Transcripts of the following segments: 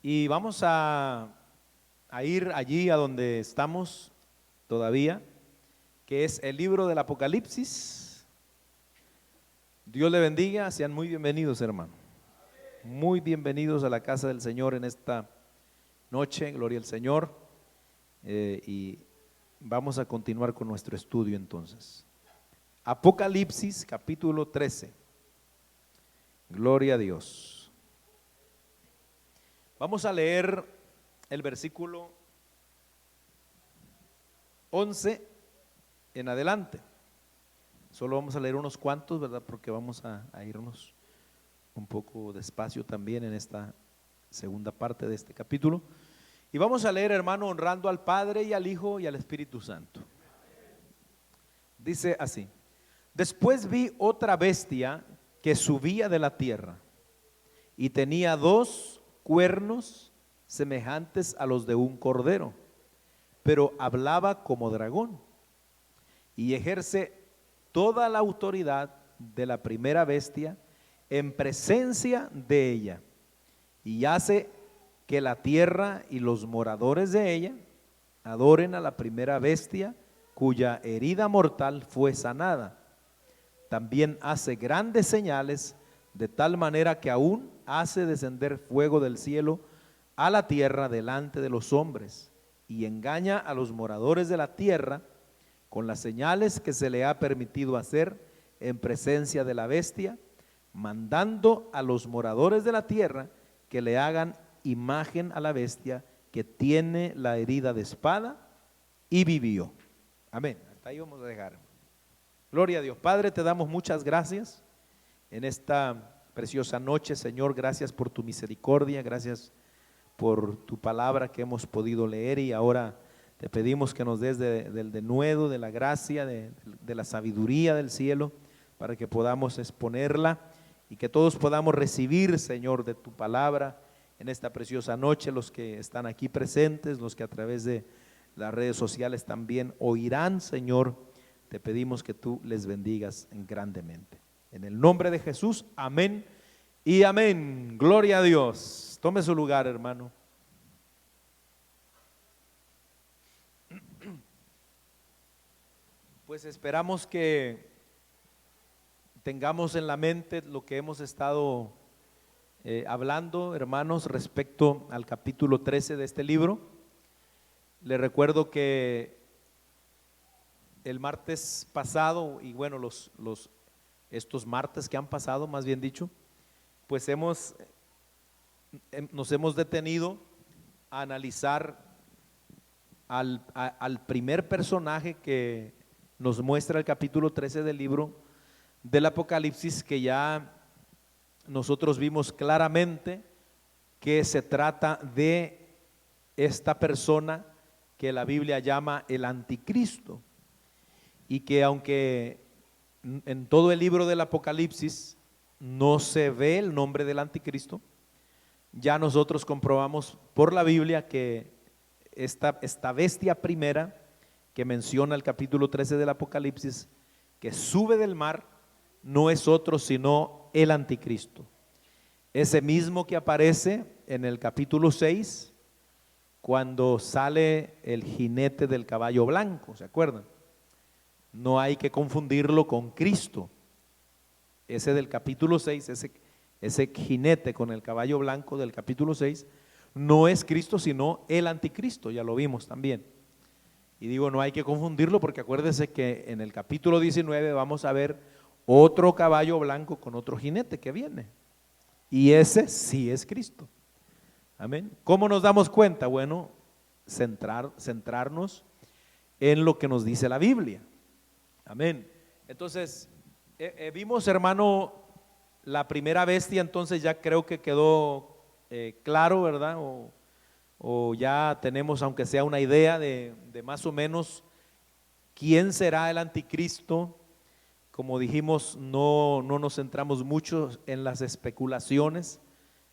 Y vamos a ir allí a donde estamos todavía, que es el libro del Apocalipsis. Dios le bendiga, sean muy bienvenidos, hermano. Muy bienvenidos a la casa del Señor en esta noche, gloria al Señor. Y vamos a continuar con nuestro estudio entonces. Apocalipsis capítulo 13. Gloria a Dios. Vamos a leer el versículo 11 en adelante. Solo vamos a leer unos cuantos, ¿verdad? Porque vamos a irnos un poco despacio también en esta segunda parte de este capítulo. Y vamos a leer, hermano, honrando al Padre y al Hijo y al Espíritu Santo. Dice así: después vi otra bestia que subía de la tierra y tenía dos cuernos semejantes a los de un cordero, pero hablaba como dragón y ejerce toda la autoridad de la primera bestia en presencia de ella, y hace que la tierra y los moradores de ella adoren a la primera bestia cuya herida mortal fue sanada. También hace grandes señales, de tal manera que aún hace descender fuego del cielo a la tierra delante de los hombres, y engaña a los moradores de la tierra con las señales que se le ha permitido hacer en presencia de la bestia, mandando a los moradores de la tierra que le hagan imagen a la bestia que tiene la herida de espada y vivió. Amén. Hasta ahí vamos a dejar. Gloria a Dios. Padre, te damos muchas gracias en esta preciosa noche, Señor. Gracias por tu misericordia, gracias por tu palabra que hemos podido leer, y ahora te pedimos que nos des del denuedo, de la gracia, de la sabiduría del cielo, para que podamos exponerla y que todos podamos recibir, Señor, de tu palabra en esta preciosa noche, los que están aquí presentes, los que a través de las redes sociales también oirán, Señor. Te pedimos que tú les bendigas grandemente. En el nombre de Jesús, amén y amén. Gloria a Dios. Tome su lugar, hermano. Pues esperamos que tengamos en la mente lo que hemos estado hablando, hermanos, respecto al capítulo 13 de este libro. Les recuerdo que el martes pasado, y bueno, estos martes que han pasado, más bien dicho, pues nos hemos detenido a analizar al primer personaje que nos muestra el capítulo 13 del libro del Apocalipsis, que ya nosotros vimos claramente que se trata de esta persona que la Biblia llama el anticristo, y que aunque en todo el libro del Apocalipsis no se ve el nombre del anticristo, ya nosotros comprobamos por la Biblia que esta bestia primera que menciona el capítulo 13 del Apocalipsis, que sube del mar, no es otro sino el anticristo, ese mismo que aparece en el capítulo 6 cuando sale el jinete del caballo blanco, ¿se acuerdan? No hay que confundirlo con Cristo. Ese del capítulo 6, ese jinete con el caballo blanco del capítulo 6, no es Cristo sino el anticristo, ya lo vimos también. Y digo, no hay que confundirlo porque acuérdense que en el capítulo 19 vamos a ver otro caballo blanco con otro jinete que viene, y ese sí es Cristo. Amén. ¿Cómo nos damos cuenta? Bueno, centrarnos en lo que nos dice la Biblia. Amén. Entonces, vimos, hermano, la primera bestia. Entonces ya creo que quedó claro, ¿verdad? O ya tenemos, aunque sea una idea de más o menos quién será el anticristo. Como dijimos, no nos centramos mucho en las especulaciones,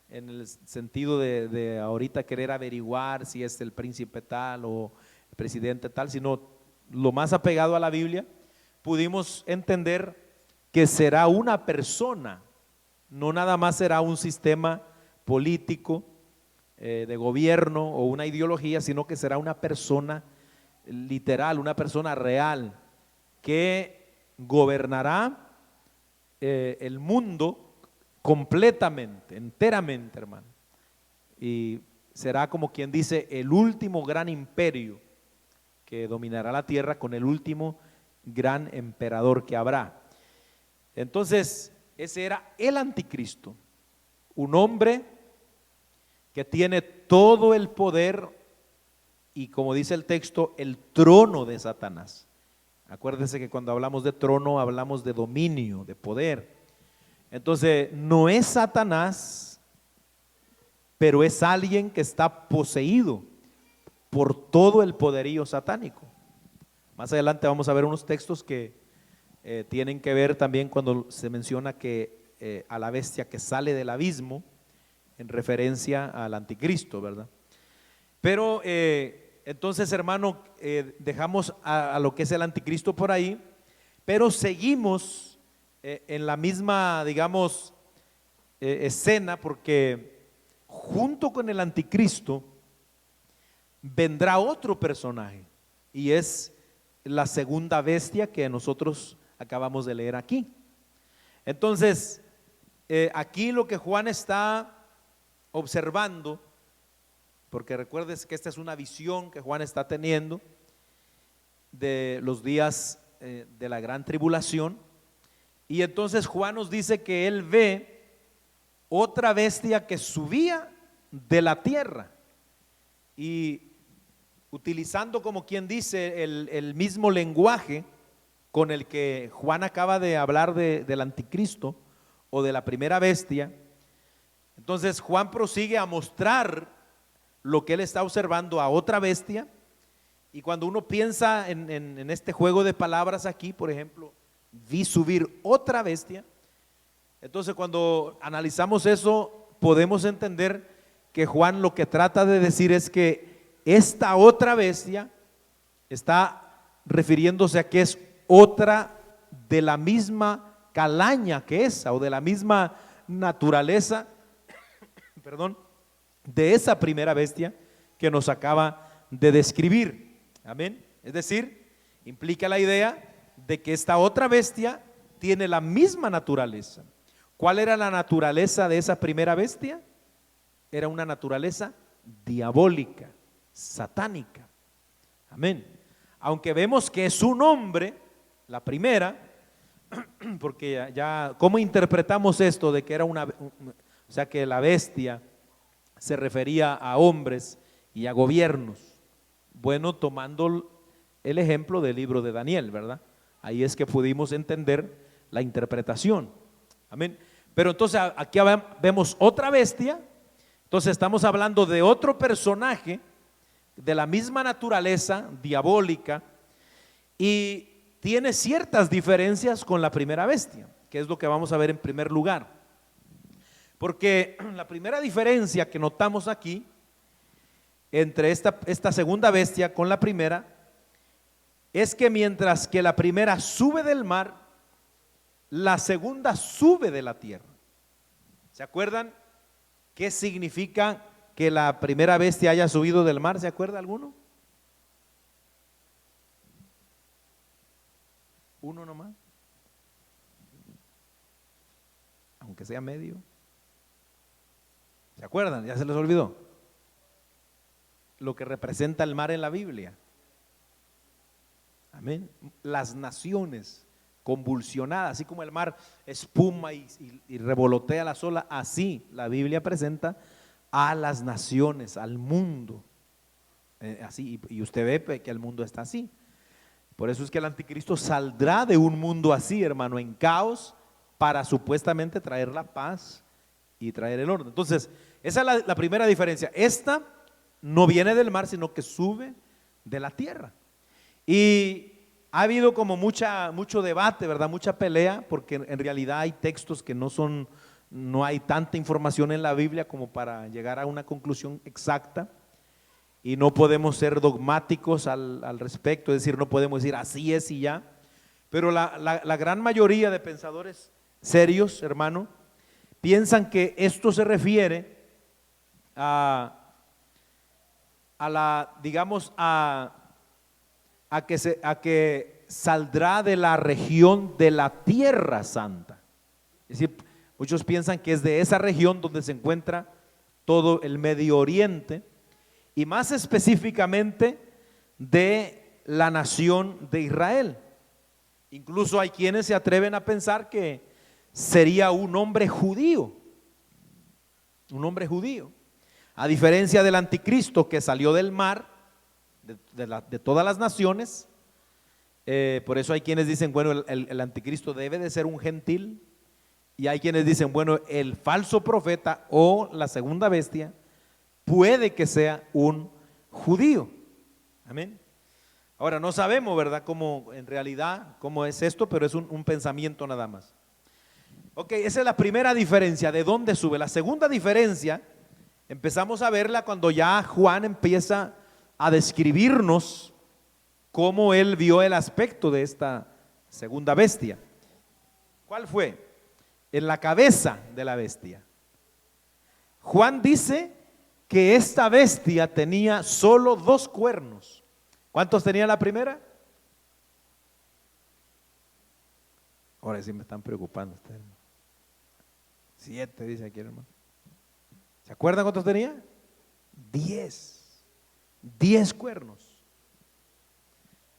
en el sentido de ahorita querer averiguar si es el príncipe tal o el presidente tal, sino lo más apegado a la Biblia. Pudimos entender que será una persona, no nada más será un sistema político, de gobierno o una ideología, sino que será una persona literal, una persona real que gobernará el mundo completamente, enteramente, hermano. Y será como quien dice el último gran imperio que dominará la tierra con el último gran emperador que habrá. Entonces, ese era el anticristo, un hombre que tiene todo el poder y, como dice el texto, el trono de Satanás. Acuérdense que cuando hablamos de trono hablamos de dominio, de poder. Entonces, no es Satanás, pero es alguien que está poseído por todo el poderío satánico. Más adelante vamos a ver unos textos que tienen que ver también cuando se menciona que a la bestia que sale del abismo, en referencia al anticristo, ¿verdad? Pero entonces, hermano, dejamos a lo que es el anticristo por ahí, pero seguimos en la misma, digamos, escena, porque junto con el anticristo vendrá otro personaje, y es la segunda bestia que nosotros acabamos de leer aquí. Entonces, aquí lo que Juan está observando, porque recuerdes que esta es una visión que Juan está teniendo de los días de la gran tribulación, y entonces Juan nos dice que él ve otra bestia que subía de la tierra, y utilizando, como quien dice, el mismo lenguaje con el que Juan acaba de hablar del anticristo o de la primera bestia. Entonces Juan prosigue a mostrar lo que él está observando a otra bestia, y cuando uno piensa en este juego de palabras aquí, por ejemplo, vi subir otra bestia, entonces cuando analizamos eso podemos entender que Juan lo que trata de decir es que esta otra bestia está refiriéndose a que es otra de la misma calaña que esa, o de la misma naturaleza, perdón, de esa primera bestia que nos acaba de describir. Amén. Es decir, implica la idea de que esta otra bestia tiene la misma naturaleza. ¿Cuál era la naturaleza de esa primera bestia? Era una naturaleza diabólica, satánica. Amén. Aunque vemos que es un hombre, la primera, porque ya ¿cómo interpretamos esto de que era o sea, que la bestia se refería a hombres y a gobiernos? Bueno, tomando el ejemplo del libro de Daniel, ¿verdad? Ahí es que pudimos entender la interpretación. Amén. Pero entonces aquí vemos otra bestia. Entonces estamos hablando de otro personaje de la misma naturaleza diabólica, y tiene ciertas diferencias con la primera bestia, que es lo que vamos a ver en primer lugar. Porque la primera diferencia que notamos aquí entre esta segunda bestia con la primera es que mientras que la primera sube del mar, la segunda sube de la tierra. ¿Se acuerdan qué significa que la primera bestia haya subido del mar? ¿Se acuerda alguno? Uno nomás, aunque sea medio. ¿Se acuerdan? Ya se les olvidó lo que representa el mar en la Biblia. Amén. Las naciones convulsionadas, así como el mar espuma y revolotea la ola, así la Biblia presenta a las naciones, al mundo, así, y usted ve que el mundo está así. Por eso es que el anticristo saldrá de un mundo así, hermano, en caos, para supuestamente traer la paz y traer el orden. Entonces, esa es la primera diferencia. Esta no viene del mar, sino que sube de la tierra. Y ha habido como mucho debate, ¿verdad? Mucha pelea, porque en realidad hay textos que no hay tanta información en la Biblia como para llegar a una conclusión exacta, y no podemos ser dogmáticos al respecto, es decir, no podemos decir así es y ya. Pero la gran mayoría de pensadores serios, hermano, piensan que esto se refiere a digamos, a que saldrá de la región de la Tierra Santa. Es decir, muchos piensan que es de esa región donde se encuentra todo el Medio Oriente y más específicamente de la nación de Israel. Incluso hay quienes se atreven a pensar que sería un hombre judío, a diferencia del anticristo que salió del mar, de todas las naciones. Por eso hay quienes dicen, bueno, el anticristo debe de ser un gentil, y hay quienes dicen, bueno, el falso profeta o la segunda bestia puede que sea un judío. Amén. Ahora no sabemos, ¿verdad?, cómo en realidad, cómo es esto, pero es un pensamiento nada más. Ok, esa es la primera diferencia, de dónde sube. La segunda diferencia empezamos a verla cuando ya Juan empieza a describirnos cómo él vio el aspecto de esta segunda bestia. ¿Cuál fue? En la cabeza de la bestia. Juan dice que esta bestia tenía solo 2 cuernos. ¿Cuántos tenía la primera? Ahora sí me están preocupando ustedes. 7 dice aquí, hermano. ¿Se acuerdan cuántos tenía? 10. 10 cuernos.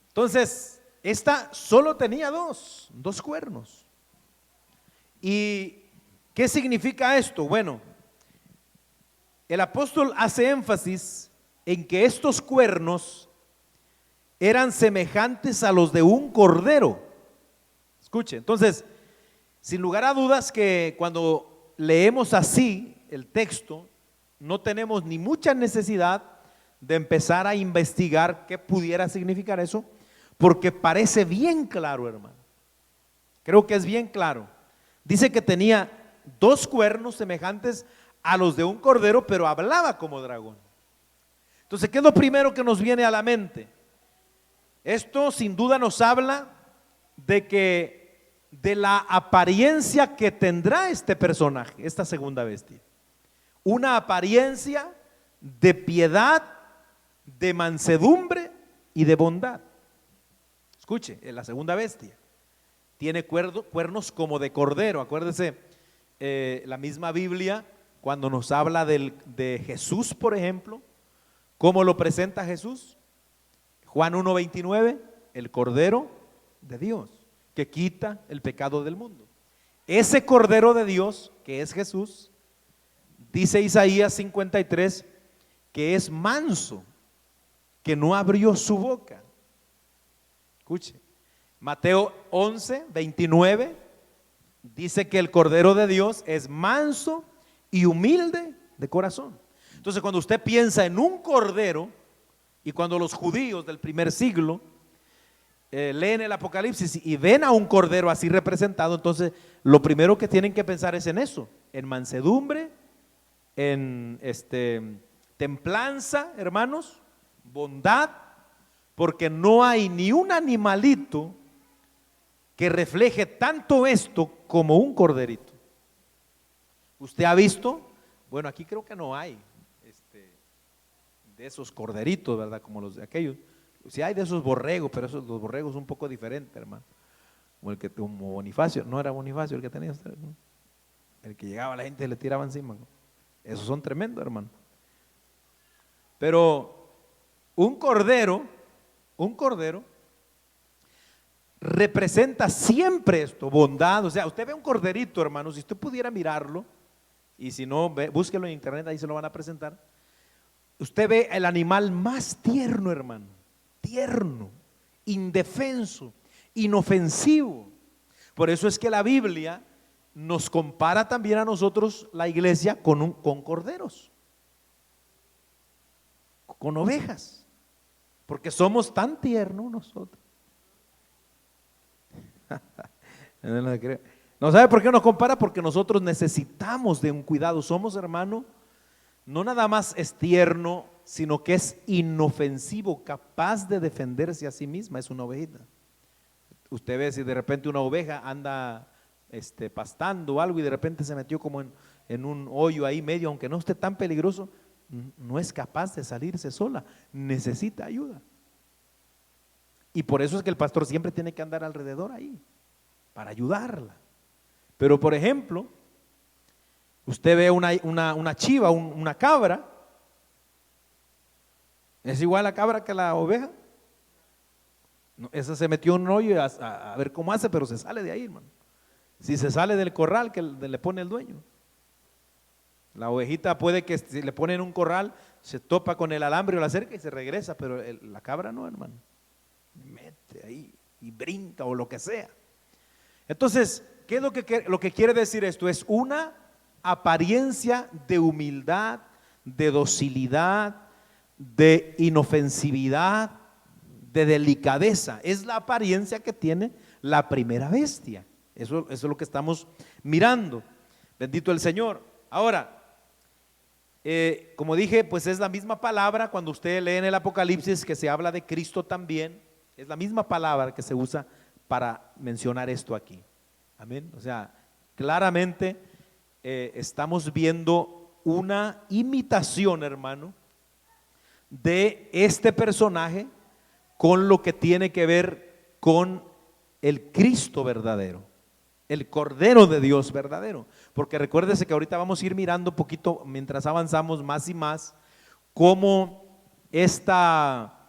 Entonces, esta solo tenía dos cuernos. ¿Y qué significa esto? Bueno, el apóstol hace énfasis en que estos cuernos eran semejantes a los de un cordero. Escuche, entonces, sin lugar a dudas que cuando leemos así el texto, no tenemos ni mucha necesidad de empezar a investigar qué pudiera significar eso, porque parece bien claro, hermano. Creo que es bien claro. Dice que tenía 2 cuernos semejantes a los de un cordero, pero hablaba como dragón. Entonces, ¿qué es lo primero que nos viene a la mente? Esto sin duda nos habla de la apariencia que tendrá este personaje, esta segunda bestia. Una apariencia de piedad, de mansedumbre y de bondad. Escuche, la segunda bestia tiene cuernos como de cordero. Acuérdese, la misma Biblia, cuando nos habla de Jesús, por ejemplo, ¿cómo lo presenta Jesús? Juan 1:29, el Cordero de Dios, que quita el pecado del mundo. Ese Cordero de Dios, que es Jesús, dice Isaías 53, que es manso, que no abrió su boca. Escuche, Mateo 11:29 dice que el Cordero de Dios es manso y humilde de corazón. Entonces, cuando usted piensa en un cordero, y cuando los judíos del primer siglo leen el Apocalipsis y ven a un cordero así representado, entonces lo primero que tienen que pensar es en eso, en mansedumbre, en templanza, hermanos, bondad, porque no hay ni un animalito que refleje tanto esto como un corderito. ¿Usted ha visto? Bueno, aquí creo que no hay de esos corderitos, ¿verdad? Como los de aquellos. Sí hay de esos borregos, pero los borregos son un poco diferentes, hermano. Como Bonifacio, no era Bonifacio el que tenía usted, ¿no? El que llegaba a la gente y le tiraba encima, ¿no? Esos son tremendos, hermano. Pero un cordero representa siempre esto, bondad. O sea, usted ve un corderito, hermano, si usted pudiera mirarlo, y si no, búsquelo en internet, ahí se lo van a presentar. Usted ve el animal más tierno, hermano, tierno, indefenso, inofensivo. Por eso es que la Biblia nos compara también a nosotros, la iglesia, con corderos, con ovejas, porque somos tan tiernos nosotros. ¿No sabe por qué nos compara? Porque nosotros necesitamos de un cuidado. Somos, hermano, no nada más es tierno, sino que es inofensivo, capaz de defenderse a sí misma. Es una ovejita. Usted ve si de repente una oveja anda pastando o algo y de repente se metió como en un hoyo ahí medio, aunque no esté tan peligroso, no es capaz de salirse sola, necesita ayuda. Y por eso es que el pastor siempre tiene que andar alrededor ahí, para ayudarla. Pero por ejemplo, usted ve una chiva, una cabra, ¿es igual la cabra que la oveja? No, esa se metió en un hoyo a ver cómo hace, pero se sale de ahí, hermano. Si se sale del corral que le pone el dueño. La ovejita puede que si le ponen un corral, se topa con el alambre o la cerca y se regresa, pero la cabra no, hermano. Mete ahí y brinca o lo que sea. Entonces, ¿qué es lo que quiere decir esto? Es una apariencia de humildad, de docilidad, de inofensividad, de delicadeza. Es la apariencia que tiene la primera bestia. Eso es lo que estamos mirando. Bendito el Señor. Ahora, como dije, pues es la misma palabra cuando usted lee en el Apocalipsis que se habla de Cristo también. Es la misma palabra que se usa para mencionar esto aquí. Amén. O sea, claramente estamos viendo una imitación, hermano, de este personaje con lo que tiene que ver con el Cristo verdadero, el Cordero de Dios verdadero. Porque recuérdese que ahorita vamos a ir mirando un poquito mientras avanzamos más y más cómo esta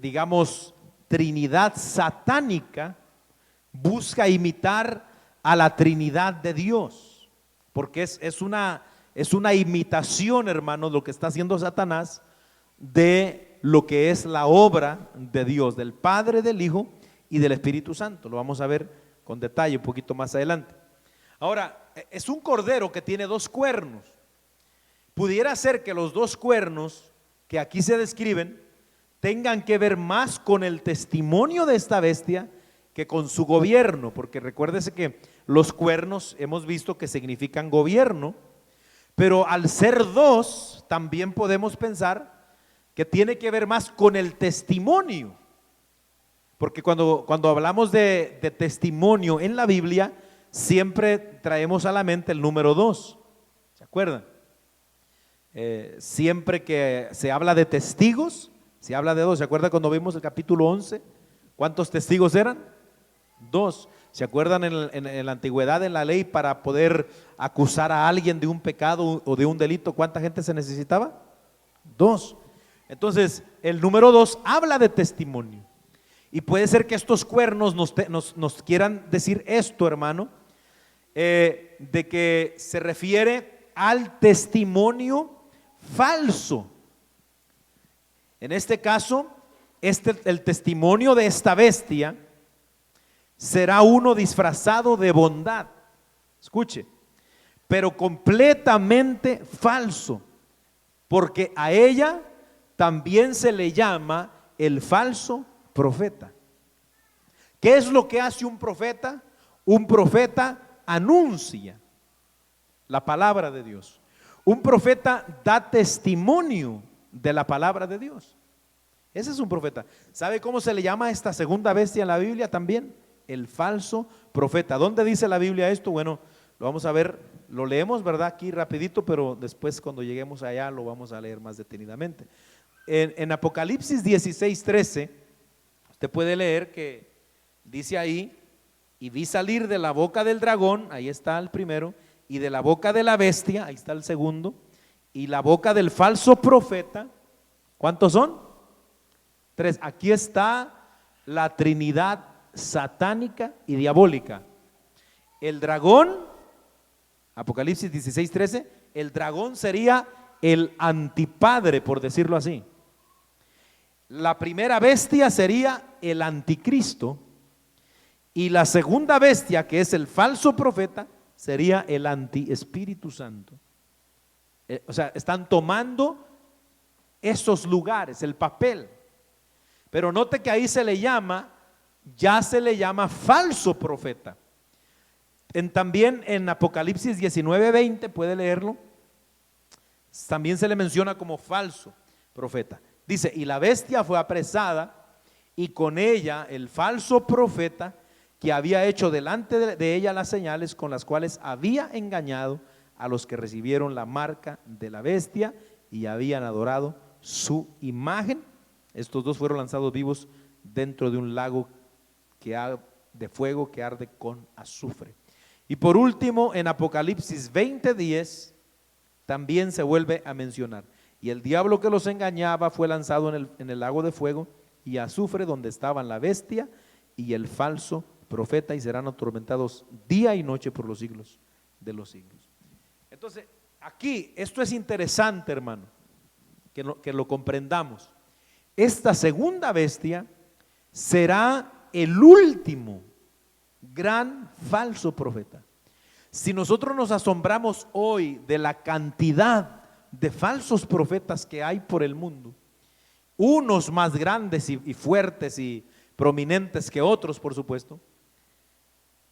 digamos Trinidad satánica busca imitar a la Trinidad de Dios, porque es una imitación, hermanos, lo que está haciendo Satanás de lo que es la obra de Dios, del Padre, del Hijo y del Espíritu Santo. Lo vamos a ver con detalle un poquito más adelante. Ahora, es un cordero que tiene dos cuernos. Pudiera ser que los dos cuernos que aquí se describen tengan que ver más con el testimonio de esta bestia que con su gobierno, porque recuérdese que los cuernos hemos visto que significan gobierno, pero al ser dos también podemos pensar que tiene que ver más con el testimonio, porque cuando hablamos de testimonio en la Biblia siempre traemos a la mente el número 2, ¿se acuerdan? Siempre que se habla de testigos se habla de 2. ¿Se acuerdan cuando vimos el capítulo 11? ¿Cuántos testigos eran? 2. ¿Se acuerdan en la antigüedad, en la ley, para poder acusar a alguien de un pecado o de un delito, cuánta gente se necesitaba? 2. Entonces, el número 2 habla de testimonio. Y puede ser que estos cuernos nos quieran decir esto, hermano, de que se refiere al testimonio falso. En este caso, el testimonio de esta bestia será uno disfrazado de bondad. Escuche, pero completamente falso, porque a ella también se le llama el falso profeta. ¿Qué es lo que hace un profeta? Un profeta anuncia la palabra de Dios. Un profeta da testimonio de la palabra de Dios. Ese es un profeta. ¿Sabe cómo se le llama a esta segunda bestia en la Biblia también? El falso profeta. ¿Dónde dice la Biblia esto? Bueno, lo vamos a ver, lo leemos, ¿verdad? Aquí rapidito, pero después cuando lleguemos allá lo vamos a leer más detenidamente. En Apocalipsis 16:13, usted puede leer que dice ahí: y vi salir de la boca del dragón, ahí está el primero, y de la boca de la bestia, ahí está el segundo, y la boca del falso profeta. ¿Cuántos son? 3. Aquí está la Trinidad satánica y diabólica. El dragón, Apocalipsis 16:13, el dragón sería el antipadre, por decirlo así. La primera bestia sería el anticristo, y la segunda bestia, que es el falso profeta, sería el anti-Espíritu Santo. O sea, están tomando esos lugares, el papel. Pero note que ahí ya se le llama falso profeta. También en Apocalipsis 19:20, puede leerlo, también se le menciona como falso profeta. Dice: y la bestia fue apresada, y con ella el falso profeta, que había hecho delante de ella las señales con las cuales había engañado a los que recibieron la marca de la bestia y habían adorado su imagen. Estos dos fueron lanzados vivos dentro de un lago de fuego que arde con azufre. Y por último, en Apocalipsis 20:10 también se vuelve a mencionar: y el diablo que los engañaba fue lanzado en el lago de fuego y azufre, donde estaban la bestia y el falso profeta, y serán atormentados día y noche por los siglos de los siglos. Entonces, aquí, esto es interesante, hermano, que lo comprendamos. Esta segunda bestia será el último gran falso profeta. Si nosotros nos asombramos hoy de la cantidad de falsos profetas que hay por el mundo, unos más grandes y fuertes y prominentes que otros, por supuesto,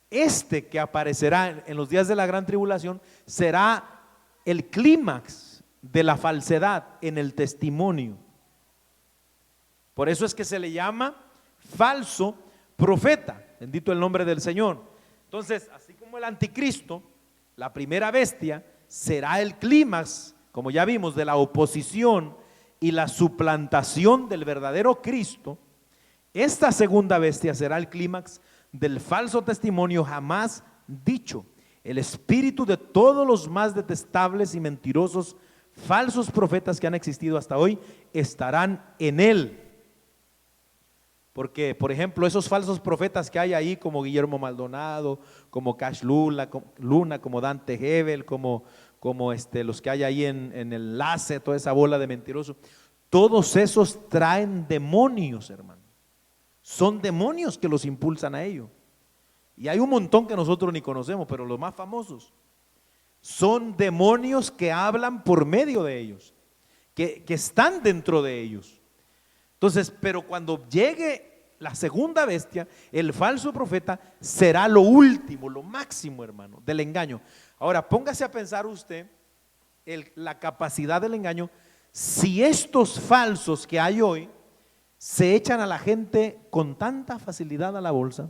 este que aparecerá en los días de la gran tribulación será el clímax de la falsedad en el testimonio. Por eso es que se le llama falso profeta, bendito el nombre del Señor. Entonces, así como el anticristo, la primera bestia, será el clímax, como ya vimos, de la oposición y la suplantación del verdadero Cristo. Esta segunda bestia será el clímax del falso testimonio jamás dicho. El espíritu de todos los más detestables y mentirosos falsos profetas que han existido hasta hoy estarán en él. Porque, por ejemplo, esos falsos profetas que hay ahí, como Guillermo Maldonado, como Cash Luna, como Dante Hebel, como los que hay ahí en el enlace, toda esa bola de mentirosos, todos esos traen demonios, hermano. Son demonios que los impulsan a ello. Y hay un montón que nosotros ni conocemos, pero los más famosos son demonios que hablan por medio de ellos, que están dentro de ellos. Entonces, pero cuando llegue la segunda bestia, el falso profeta, será lo último, lo máximo, hermano, del engaño. Ahora, póngase a pensar usted la capacidad del engaño. Si estos falsos que hay hoy se echan a la gente con tanta facilidad a la bolsa,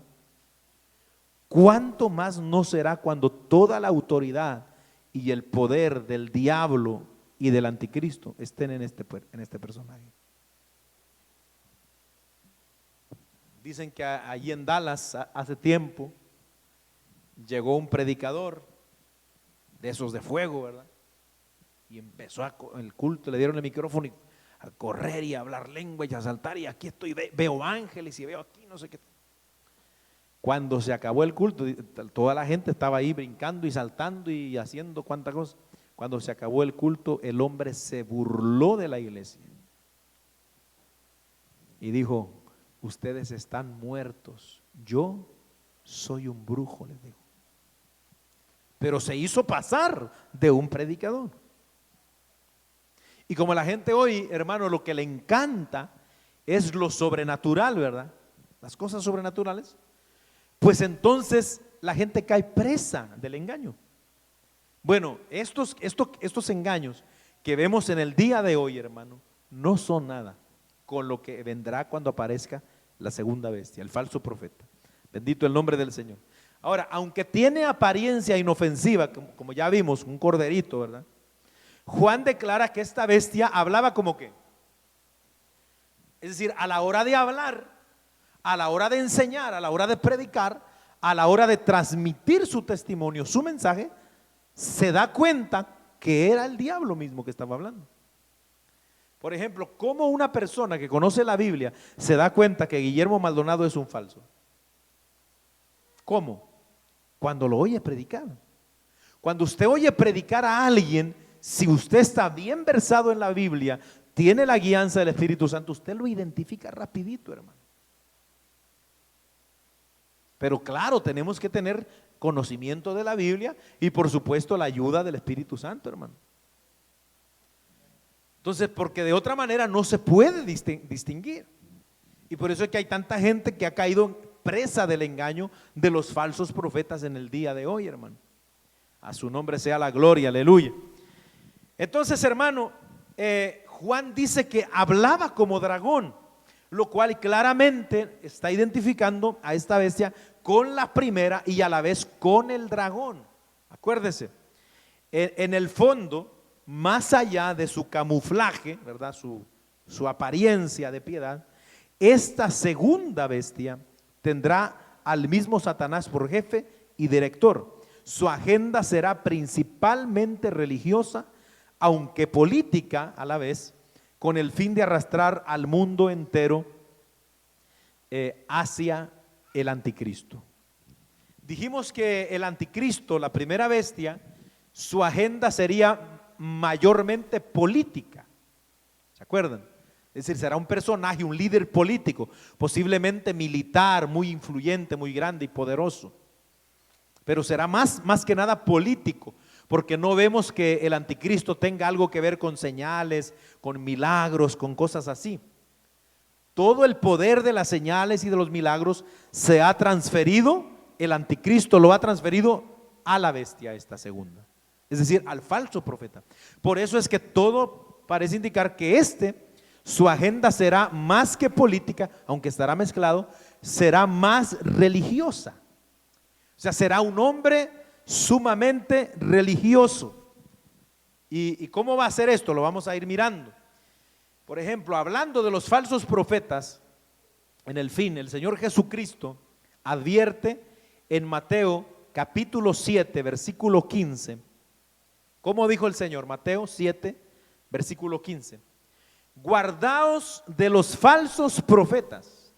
¿cuánto más no será cuando toda la autoridad y el poder del diablo y del anticristo estén en este personaje? Dicen que allí en Dallas hace tiempo llegó un predicador de esos de fuego, ¿verdad? Y empezó el culto, le dieron el micrófono y a correr y a hablar lengua y a saltar, y aquí estoy, veo ángeles y veo aquí no sé qué. Cuando se acabó el culto, toda la gente estaba ahí brincando y saltando y haciendo cuantas cosas. Cuando se acabó el culto, el hombre se burló de la iglesia y dijo: ustedes están muertos, yo soy un brujo, les dijo. Pero se hizo pasar de un predicador. Y como la gente hoy, hermano, lo que le encanta es lo sobrenatural, ¿verdad? Las cosas sobrenaturales. Pues entonces la gente cae presa del engaño. Bueno, estos engaños que vemos en el día de hoy, hermano, no son nada con lo que vendrá cuando aparezca la segunda bestia, el falso profeta. Bendito el nombre del Señor. Ahora, aunque tiene apariencia inofensiva, como ya vimos, un corderito, ¿verdad? Juan declara que esta bestia hablaba como que, es decir, a la hora de hablar, a la hora de enseñar, a la hora de predicar, a la hora de transmitir su testimonio, su mensaje, se da cuenta que era el diablo mismo que estaba hablando. Por ejemplo, ¿cómo una persona que conoce la Biblia se da cuenta que Guillermo Maldonado es un falso? ¿Cómo? Cuando lo oye predicar. Cuando usted oye predicar a alguien, si usted está bien versado en la Biblia, tiene la guianza del Espíritu Santo, usted lo identifica rapidito, hermano. Pero claro, tenemos que tener conocimiento de la Biblia y por supuesto la ayuda del Espíritu Santo, hermano. Entonces, porque de otra manera no se puede distinguir. Y por eso es que hay tanta gente que ha caído presa del engaño de los falsos profetas en el día de hoy, hermano. A su nombre sea la gloria, aleluya. Entonces, hermano, Juan dice que hablaba como dragón, lo cual claramente está identificando a esta bestia con la primera y a la vez con el dragón. Acuérdese, en el fondo, más allá de su camuflaje, ¿verdad? Su apariencia de piedad, esta segunda bestia tendrá al mismo Satanás por jefe y director. Su agenda será principalmente religiosa, aunque política a la vez, con el fin de arrastrar al mundo entero hacia el anticristo. Dijimos que el anticristo, la primera bestia, su agenda sería mayormente política. ¿Se acuerdan? Es decir, será un personaje, un líder político, posiblemente militar, muy influyente, muy grande y poderoso. Pero será más que nada político, porque no vemos que el anticristo tenga algo que ver con señales, con milagros, con cosas así. Todo el poder de las señales y de los milagros se ha transferido, el anticristo lo ha transferido a la bestia, esta segunda, es decir, al falso profeta. Por eso es que todo parece indicar que su agenda será más que política, aunque estará mezclado, será más religiosa. O sea, será un hombre sumamente religioso. ¿Y cómo va a ser esto? Lo vamos a ir mirando. Por ejemplo, hablando de los falsos profetas, en el fin, el Señor Jesucristo advierte en Mateo capítulo 7, versículo 15. ¿Cómo dijo el Señor? Mateo 7, versículo 15. Guardaos de los falsos profetas.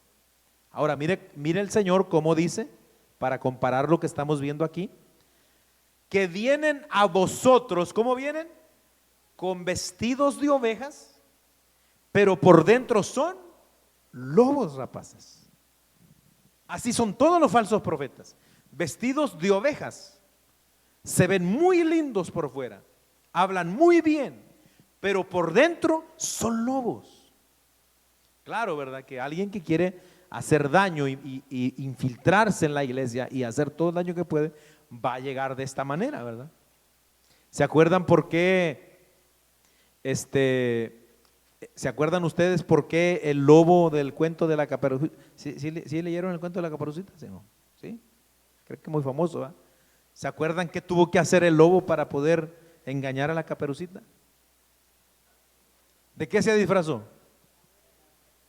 Ahora mire el Señor cómo dice, para comparar lo que estamos viendo aquí, que vienen a vosotros. ¿Cómo vienen? Con vestidos de ovejas, pero por dentro son lobos rapaces. Así son todos los falsos profetas, vestidos de ovejas. Se ven muy lindos por fuera, hablan muy bien, pero por dentro son lobos. Claro, ¿verdad? Que alguien que quiere hacer daño y infiltrarse en la iglesia y hacer todo el daño que puede, va a llegar de esta manera, ¿verdad? ¿Se acuerdan por qué? ¿Se acuerdan ustedes por qué el lobo del cuento de la Caperucita? ¿Sí leyeron el cuento de la Caperucita? ¿Sí? ¿No? ¿Sí? Creo que es muy famoso, ¿verdad? ¿Se acuerdan qué tuvo que hacer el lobo para poder engañar a la Caperucita? ¿De qué se disfrazó?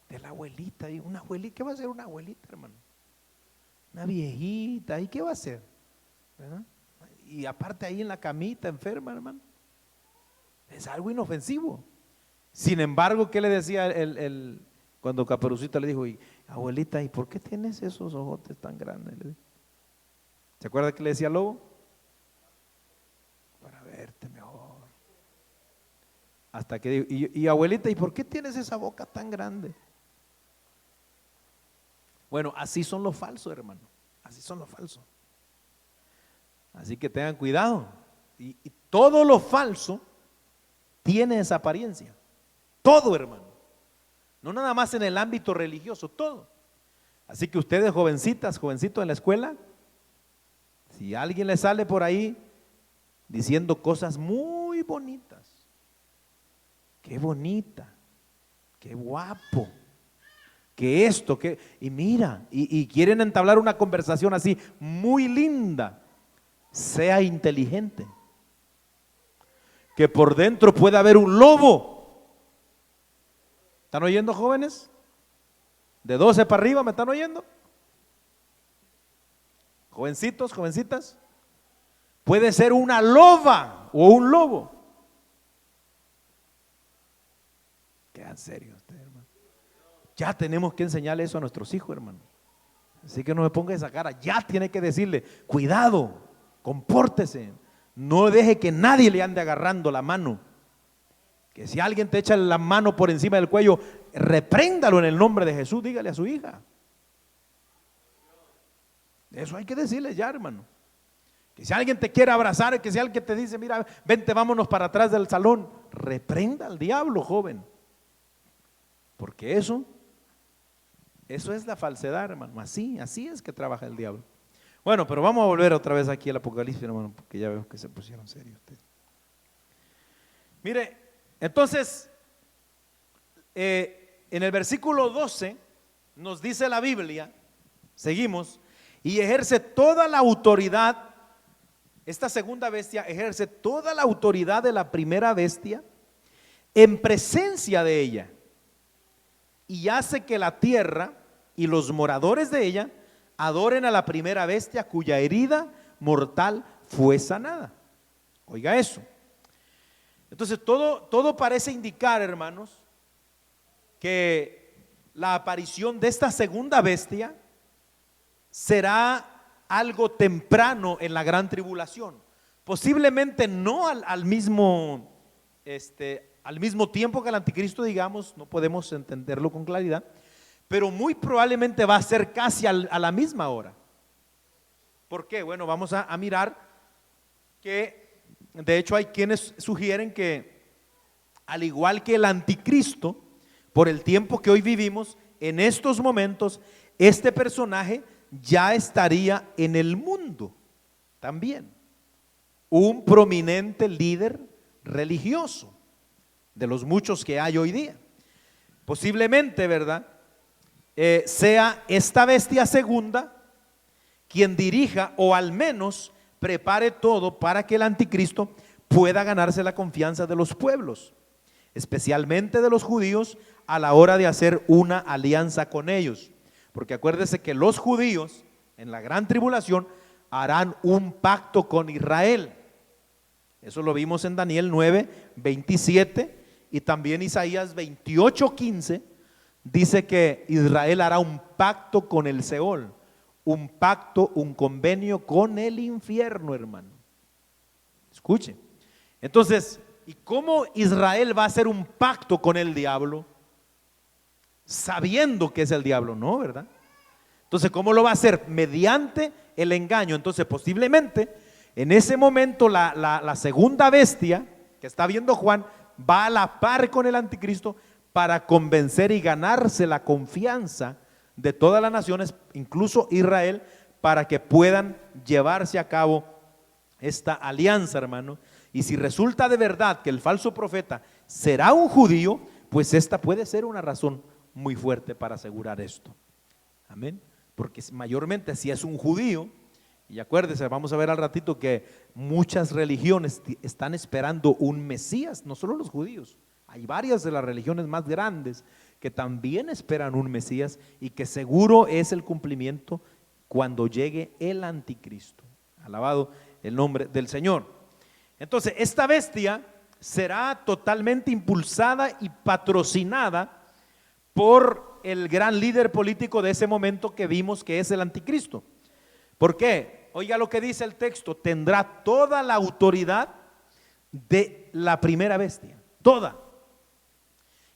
De la abuelita. Una abuelita, ¿qué va a hacer una abuelita, hermano? Una viejita, ¿y qué va a hacer? ¿Verdad? Y aparte ahí en la camita, enferma, hermano. Es algo inofensivo. Sin embargo, ¿qué le decía cuando Caperucita le dijo, abuelita, ¿y por qué tienes esos ojotes tan grandes? ¿Se acuerda que le decía al lobo? Para verte mejor. Hasta que dijo, y abuelita, ¿y por qué tienes esa boca tan grande? Bueno, así son los falsos, hermano. Así son los falsos. Así que tengan cuidado. Y todo lo falso tiene esa apariencia. Todo, hermano. No nada más en el ámbito religioso, todo. Así que ustedes, jovencitas, jovencitos en la escuela, si alguien le sale por ahí diciendo cosas muy bonitas, qué bonita, qué guapo, que esto, y mira, y quieren entablar una conversación así muy linda, sea inteligente, que por dentro puede haber un lobo. ¿Están oyendo, jóvenes? De 12 para arriba, ¿me están oyendo? Jovencitos, jovencitas, puede ser una loba o un lobo. Quedan serios ustedes, hermano. Ya tenemos que enseñarle eso a nuestros hijos, hermano. Así que no me ponga esa cara. Ya tiene que decirle, cuidado, compórtese, no deje que nadie le ande agarrando la mano. Que si alguien te echa la mano por encima del cuello, repréndalo en el nombre de Jesús, dígale a su hija. Eso hay que decirle ya, hermano. Que si alguien te quiere abrazar, que si alguien te dice, mira, vente, vámonos para atrás del salón, reprenda al diablo, joven. Porque eso es la falsedad, hermano. Así es que trabaja el diablo. Bueno, pero vamos a volver otra vez aquí al Apocalipsis, hermano, porque ya veo que se pusieron serios ustedes. Mire, entonces, en el versículo 12 nos dice la Biblia, seguimos, y ejerce toda la autoridad esta segunda bestia ejerce toda la autoridad de la primera bestia en presencia de ella y hace que la tierra y los moradores de ella adoren a la primera bestia cuya herida mortal fue sanada. Oiga eso. Entonces todo parece indicar, hermanos, que la aparición de esta segunda bestia será algo temprano en la gran tribulación. Posiblemente no al mismo tiempo que el anticristo, digamos, no podemos entenderlo con claridad, pero muy probablemente va a ser casi a la misma hora. ¿Por qué? Bueno, vamos a mirar que de hecho hay quienes sugieren que al igual que el anticristo, por el tiempo que hoy vivimos, en estos momentos, este personaje ya estaría en el mundo también. Un prominente líder religioso, de los muchos que hay hoy día. Posiblemente, ¿verdad? Sea esta bestia segunda quien dirija o al menos prepare todo para que el anticristo pueda ganarse la confianza de los pueblos, especialmente de los judíos, a la hora de hacer una alianza con ellos. Porque acuérdese que los judíos en la gran tribulación harán un pacto con Israel. Eso lo vimos en Daniel 9:27 y también Isaías 28:15. Dice que Israel hará un pacto con el Seol, un pacto, un convenio con el infierno, hermano. Escuche. Entonces, ¿y cómo Israel va a hacer un pacto con el diablo sabiendo que es el diablo? No, ¿verdad? Entonces, ¿cómo lo va a hacer? Mediante el engaño. Entonces, posiblemente en ese momento la segunda bestia que está viendo Juan va a la par con el anticristo para convencer y ganarse la confianza de todas las naciones, incluso Israel, para que puedan llevarse a cabo esta alianza, hermano. Y si resulta de verdad que el falso profeta será un judío, pues esta puede ser una razón muy fuerte para asegurar esto. Amén. Porque mayormente si es un judío, y acuérdese, vamos a ver al ratito que muchas religiones están esperando un Mesías, no solo los judíos, hay varias de las religiones más grandes que también esperan un Mesías y que seguro es el cumplimiento cuando llegue el anticristo. Alabado el nombre del Señor. Entonces, esta bestia será totalmente impulsada y patrocinada por el gran líder político de ese momento que vimos que es el anticristo. ¿Por qué? Oiga lo que dice el texto: tendrá toda la autoridad de la primera bestia, toda.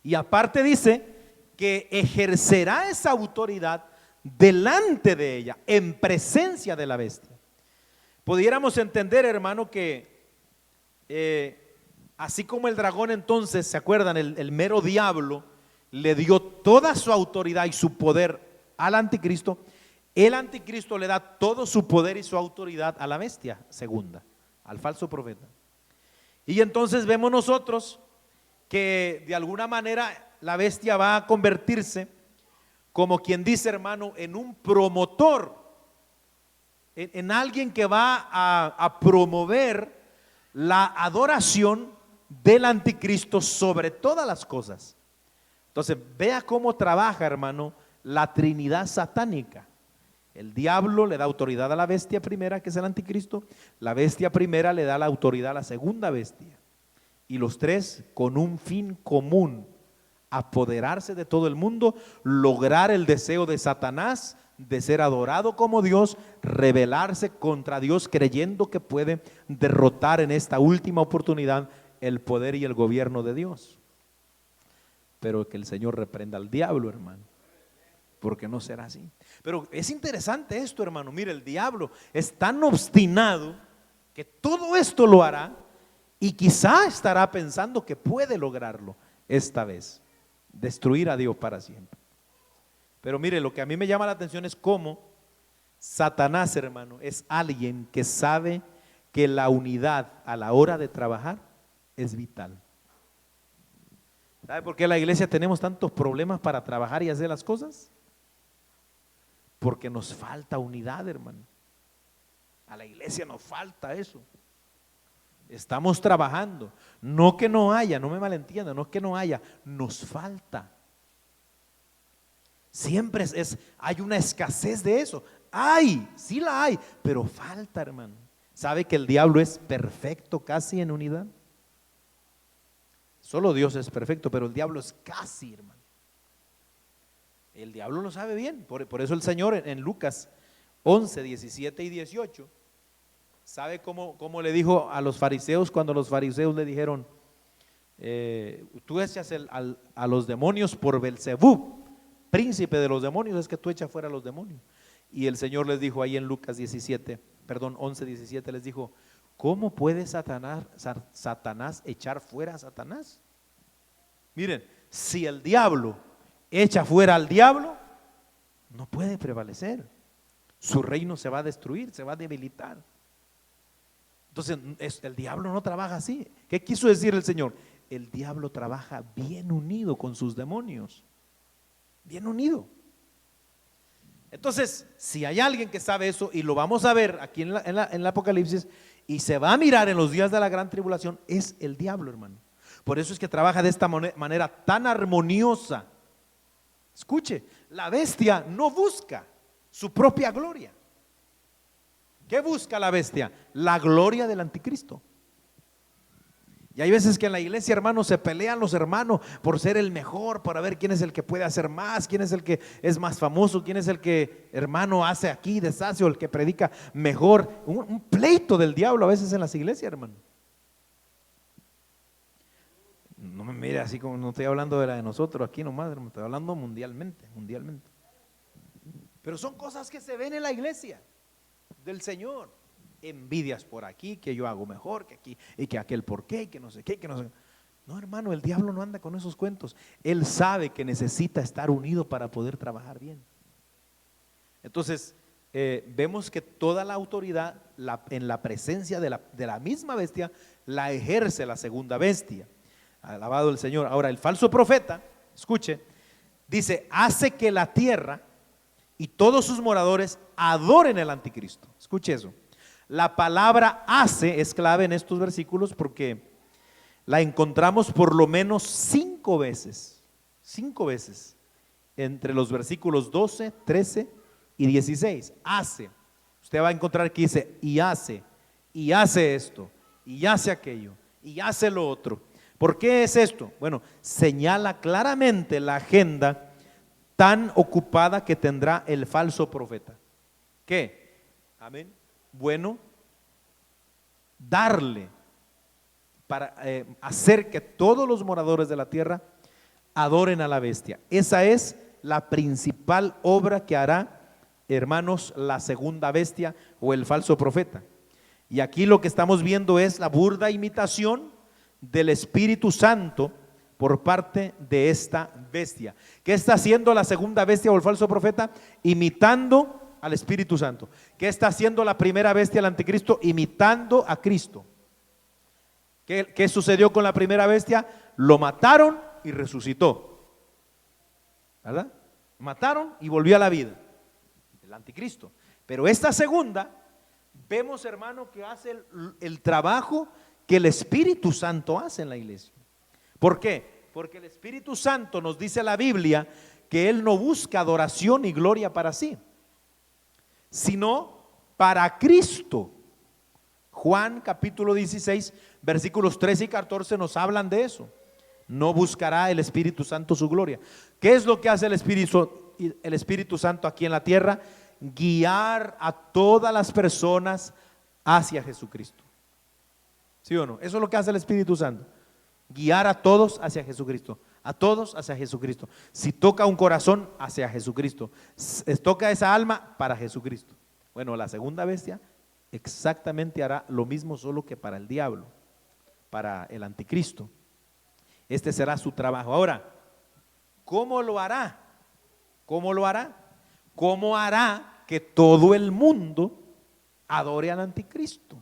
Y aparte dice que ejercerá esa autoridad delante de ella, en presencia de la bestia. Pudiéramos entender, hermano, que así como el dragón entonces, ¿se acuerdan? El mero diablo le dio toda su autoridad y su poder al anticristo. El anticristo le da todo su poder y su autoridad a la bestia segunda, al falso profeta. Y entonces vemos nosotros que de alguna manera la bestia va a convertirse, como quien dice, hermano, en un promotor, en alguien que va a promover la adoración del anticristo sobre todas las cosas. Entonces vea cómo trabaja, hermano, la Trinidad satánica. El diablo le da autoridad a la bestia primera, que es el anticristo. La bestia primera le da la autoridad a la segunda bestia. Y los tres con un fin común: apoderarse de todo el mundo, lograr el deseo de Satanás de ser adorado como Dios, rebelarse contra Dios creyendo que puede derrotar en esta última oportunidad el poder y el gobierno de Dios. Pero que el Señor reprenda al diablo, hermano, porque no será así. Pero es interesante esto, hermano. Mire, el diablo es tan obstinado que todo esto lo hará, y quizá estará pensando que puede lograrlo esta vez, destruir a Dios para siempre. Pero mire, lo que a mí me llama la atención es cómo Satanás, hermano, es alguien que sabe que la unidad a la hora de trabajar es vital. ¿Sabe por qué en la iglesia tenemos tantos problemas para trabajar y hacer las cosas? Porque nos falta unidad, hermano. A la iglesia nos falta eso. Estamos trabajando. No que no haya, no me malentiendan, no es que no haya, nos falta. Siempre hay una escasez de eso. Hay, sí la hay, pero falta, hermano. ¿Sabe que el diablo es perfecto casi en unidad? Solo Dios es perfecto, pero el diablo es casi, hermano. El diablo lo sabe bien. Por eso el Señor en Lucas 11, 17 y 18, ¿sabe cómo le dijo a los fariseos cuando los fariseos le dijeron, tú echas a los demonios por Belzebú, príncipe de los demonios, es que tú echas fuera a los demonios? Y el Señor les dijo ahí en Lucas 11, 17, les dijo, ¿cómo puede Satanás echar fuera a Satanás? Miren, si el diablo echa fuera al diablo, no puede prevalecer. Su reino se va a destruir, se va a debilitar. Entonces, el diablo no trabaja así. ¿Qué quiso decir el Señor? El diablo trabaja bien unido con sus demonios. Bien unido. Entonces, si hay alguien que sabe eso, y lo vamos a ver aquí en el Apocalipsis, y se va a mirar en los días de la gran tribulación, es el diablo, hermano. Por eso es que trabaja de esta manera tan armoniosa. Escuche, la bestia no busca su propia gloria. ¿Qué busca la bestia? La gloria del anticristo. Y hay veces que en la iglesia, hermanos, se pelean los hermanos por ser el mejor, para ver quién es el que puede hacer más, quién es el que es más famoso, quién es el que, hermano, hace aquí, deshace, o el que predica mejor. Un pleito del diablo a veces en las iglesias, hermano. No me mire así como, no estoy hablando de la de nosotros aquí nomás, hermano, estoy hablando mundialmente. Pero son cosas que se ven en la iglesia del Señor. Envidias por aquí, que yo hago mejor que aquí, y que aquel por qué, y que no sé qué, que no sé. No, hermano, el diablo no anda con esos cuentos. Él sabe que necesita estar unido para poder trabajar bien. Entonces, vemos que toda la autoridad en la presencia de la misma bestia la ejerce la segunda bestia. Alabado el Señor. Ahora, el falso profeta, escuche, dice, hace que la tierra y todos sus moradores adoren al anticristo. Escuche eso. La palabra hace es clave en estos versículos porque la encontramos por lo menos 5 veces entre los versículos 12, 13 y 16. Hace. Usted va a encontrar que dice y hace esto, y hace aquello, y hace lo otro. ¿Por qué es esto? Bueno, señala claramente la agenda tan ocupada que tendrá el falso profeta. ¿Qué? Amén. Bueno, darle para hacer que todos los moradores de la tierra adoren a la bestia. Esa es la principal obra que hará, hermanos, la segunda bestia o el falso profeta. Y aquí lo que estamos viendo es la burda imitación del Espíritu Santo por parte de esta bestia. ¿Qué está haciendo la segunda bestia o el falso profeta? Imitando al Espíritu Santo. ¿Qué está haciendo la primera bestia, el anticristo? Imitando a Cristo. ¿Qué sucedió con la primera bestia? Lo mataron y resucitó, ¿verdad? Mataron y volvió a la vida, el anticristo. Pero esta segunda, vemos, hermano, que hace el trabajo que el Espíritu Santo hace en la iglesia. ¿Por qué? Porque el Espíritu Santo nos dice la Biblia que Él no busca adoración y gloria para sí, sino para Cristo. Juan capítulo 16 versículos 13 y 14 nos hablan de eso. No buscará el Espíritu Santo su gloria. ¿Qué es lo que hace el Espíritu Santo aquí en la tierra? Guiar a todas las personas hacia Jesucristo. ¿Sí o no? Eso es lo que hace el Espíritu Santo. Guiar a todos hacia Jesucristo. A todos hacia Jesucristo. Si toca un corazón, hacia Jesucristo. Toca esa alma para Jesucristo. Bueno, la segunda bestia exactamente hará lo mismo, solo que para el diablo, para el anticristo. Este será su trabajo. Ahora, ¿cómo lo hará? ¿Cómo lo hará? ¿Cómo hará que todo el mundo adore al anticristo?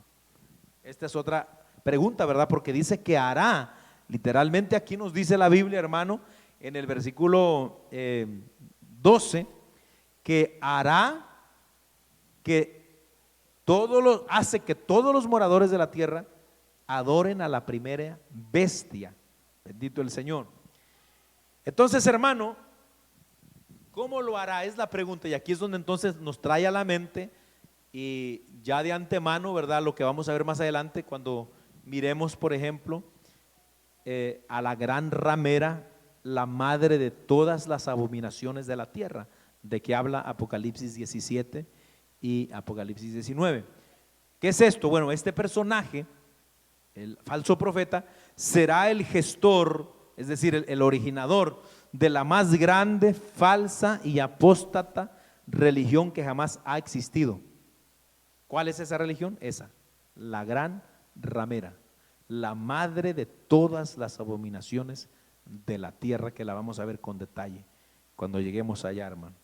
Esta es otra pregunta, ¿verdad? Porque dice que hará. Literalmente aquí nos dice la Biblia, hermano, en el versículo 12, que hará que hace que todos los moradores de la tierra adoren a la primera bestia. Bendito el Señor. Entonces, hermano, ¿cómo lo hará? Es la pregunta, y aquí es donde entonces nos trae a la mente, y ya de antemano, ¿verdad? Lo que vamos a ver más adelante cuando miremos, por ejemplo, a la gran ramera, la madre de todas las abominaciones de la tierra, de que habla Apocalipsis 17 y Apocalipsis 19. ¿Qué es esto? Bueno, este personaje, el falso profeta, será el gestor, es decir, el originador de la más grande, falsa y apóstata religión que jamás ha existido. ¿Cuál es esa religión? Esa, la gran ramera, la madre de todas las abominaciones de la tierra, que la vamos a ver con detalle cuando lleguemos allá, hermano.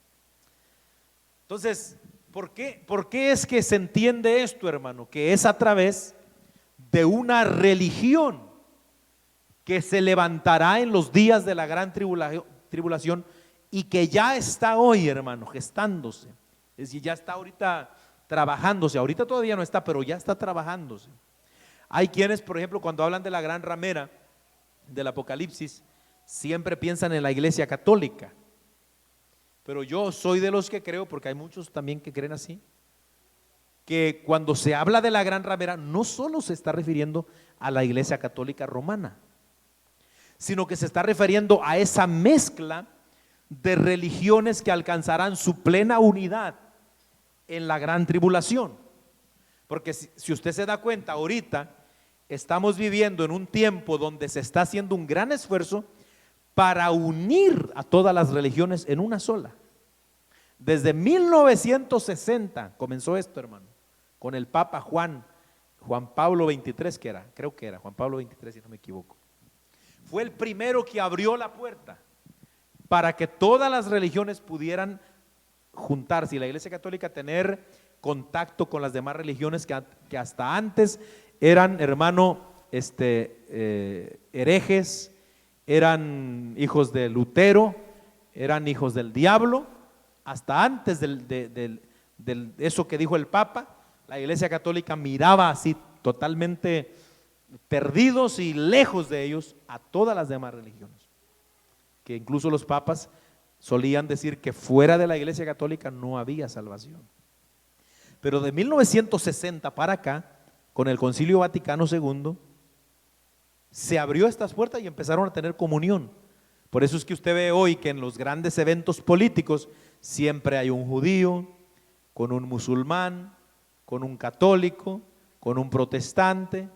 Entonces, ¿por qué es que se entiende esto, hermano? Que es a través de una religión que se levantará en los días de la gran tribulación y que ya está hoy, hermano, gestándose. Es decir, ya está ahorita trabajándose. Ahorita todavía no está, pero ya está trabajándose. Hay quienes, por ejemplo, cuando hablan de la gran ramera del Apocalipsis, siempre piensan en la iglesia católica. Pero yo soy de los que creo, porque hay muchos también que creen así, que cuando se habla de la gran ramera no solo se está refiriendo a la iglesia católica romana, sino que se está refiriendo a esa mezcla de religiones que alcanzarán su plena unidad en la gran tribulación. Porque si usted se da cuenta, ahorita estamos viviendo en un tiempo donde se está haciendo un gran esfuerzo para unir a todas las religiones en una sola. Desde 1960 comenzó esto, hermano, con el Papa Juan Pablo XXIII, creo que era Juan Pablo XXIII, si no me equivoco. Fue el primero que abrió la puerta para que todas las religiones pudieran juntarse y la Iglesia Católica tener contacto con las demás religiones que hasta antes eran, hermano, herejes, eran hijos de Lutero, eran hijos del diablo. Hasta antes de eso que dijo el Papa, la Iglesia Católica miraba así totalmente perdidos y lejos de ellos a todas las demás religiones, que incluso los papas solían decir que fuera de la Iglesia Católica no había salvación. Pero de 1960 para acá, con el Concilio Vaticano II, se abrió estas puertas y empezaron a tener comunión. Por eso es que usted ve hoy que en los grandes eventos políticos siempre hay un judío, con un musulmán, con un católico, con un protestante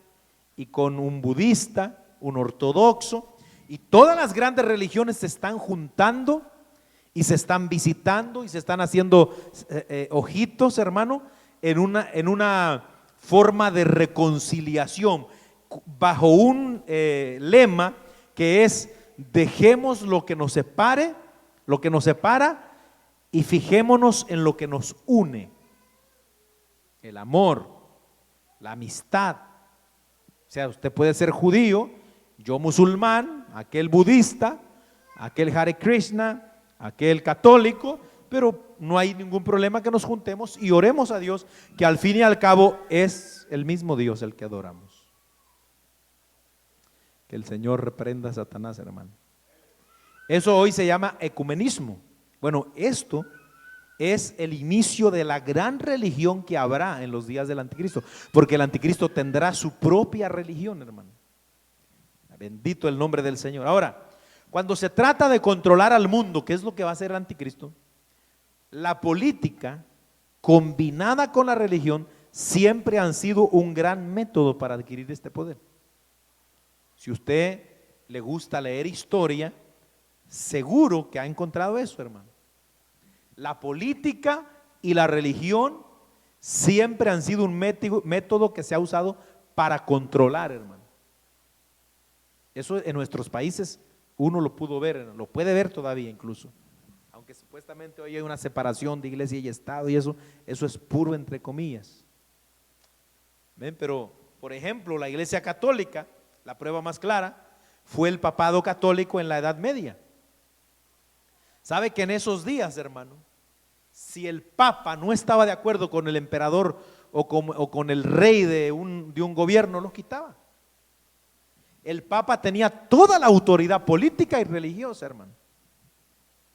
y con un budista, un ortodoxo, y todas las grandes religiones se están juntando y se están visitando y se están haciendo ojitos, hermano, en una forma de reconciliación bajo un lema que es: dejemos lo que nos separe, lo que nos separa, y fijémonos en lo que nos une: el amor, la amistad. O sea, usted puede ser judío, yo musulmán, aquel budista, aquel Hare Krishna, aquel católico, pero no hay ningún problema que nos juntemos y oremos a Dios, que al fin y al cabo es el mismo Dios el que adoramos. Que el Señor reprenda a Satanás, hermano. Eso hoy se llama ecumenismo. Bueno, esto es el inicio de la gran religión que habrá en los días del anticristo, porque el anticristo tendrá su propia religión, hermano. Bendito el nombre del Señor. Ahora, cuando se trata de controlar al mundo, ¿qué es lo que va a hacer el anticristo? La política combinada con la religión siempre han sido un gran método para adquirir este poder. Si usted le gusta leer historia, seguro que ha encontrado eso, hermano. La política y la religión siempre han sido un método que se ha usado para controlar, hermano. Eso en nuestros países uno lo pudo ver, lo puede ver todavía incluso. Aunque supuestamente hoy hay una separación de iglesia y Estado y eso es puro entre comillas. ¿Ven? Pero, por ejemplo, la Iglesia Católica, la prueba más clara, fue el papado católico en la Edad Media. ¿Sabe que en esos días, hermano, si el Papa no estaba de acuerdo con el emperador o con el rey de un gobierno, los quitaba. El Papa tenía toda la autoridad política y religiosa, hermano.